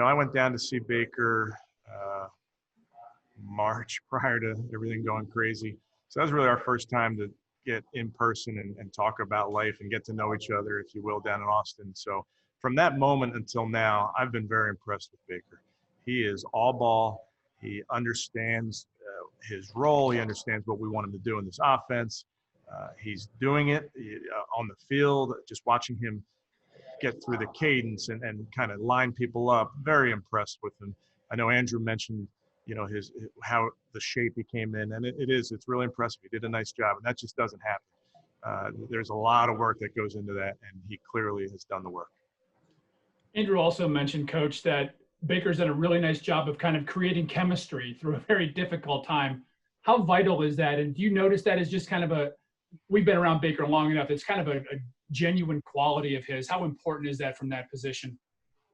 I went down to see Baker March prior to everything going crazy. So that was really our first time to get in person and talk about life and get to know each other, if you will, down in Austin. So from that moment until now, I've been very impressed with Baker. He is all ball. He understands his role. He understands what we want him to do in this offense. He's doing it on the field, just watching him get through the cadence and kind of line people up. Very impressed with him. I know Andrew mentioned, his how the shape he came in, and it's really impressive. He did a nice job, and that just doesn't happen. There's a lot of work that goes into that, and he clearly has done the work. Andrew also mentioned, Coach, that Baker's done a really nice job of kind of creating chemistry through a very difficult time. How vital is that? And do you notice that as just kind of we've been around Baker long enough, it's kind of a genuine quality of his. How important is that from that position?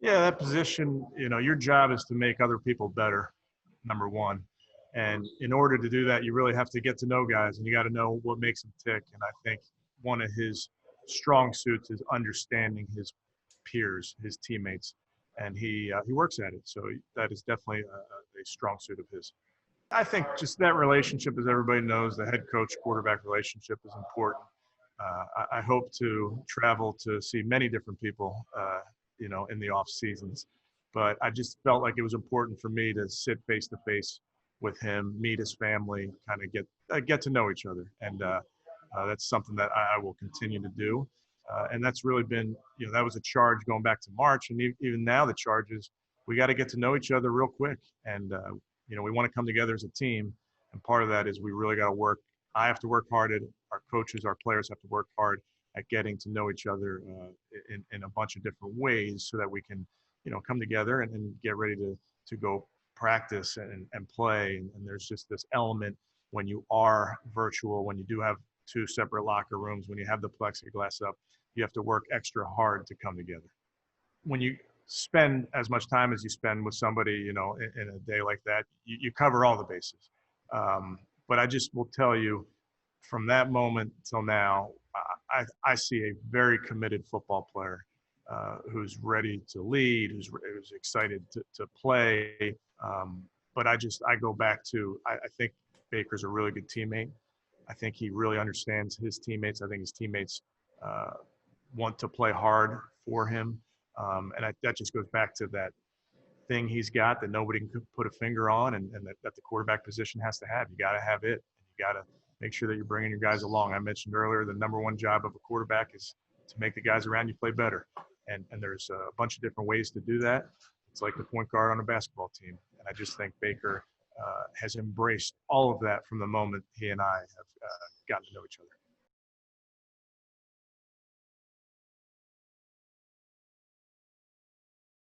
Yeah, that position, your job is to make other people better, number one. And in order to do that, you really have to get to know guys, and you got to know what makes them tick. And I think one of his strong suits is understanding his peers, his teammates, and he works at it. So that is definitely a strong suit of his. I think just that relationship, as everybody knows, the head coach quarterback relationship is important. I hope to travel to see many different people, in the off seasons, but I just felt like it was important for me to sit face to face with him, meet his family, kind of get to know each other, and that's something that I will continue to do. And that's really been, that was a charge going back to March, and even now the charge is we got to get to know each other real quick, and we want to come together as a team, and part of that is we really got to work. I have to work hard at it. Our coaches, our players have to work hard at getting to know each other in a bunch of different ways, so that we can, come together and get ready to go practice and play. And there's just this element when you are virtual, when you do have two separate locker rooms, when you have the plexiglass up, you have to work extra hard to come together. When you spend as much time as you spend with somebody, in a day like that, you cover all the bases. But I just will tell you, from that moment till now, I see a very committed football player who's ready to lead, who's excited to play. But I go back to, I think Baker's a really good teammate. I think he really understands his teammates. I think his teammates want to play hard for him. And that just goes back to that thing he's got that nobody can put a finger on, and that the quarterback position has to have. You got to have it. You got to make sure that you're bringing your guys along. I mentioned earlier, the number one job of a quarterback is to make the guys around you play better. And there's a bunch of different ways to do that. It's like the point guard on a basketball team. And I just think Baker has embraced all of that from the moment he and I have gotten to know each other.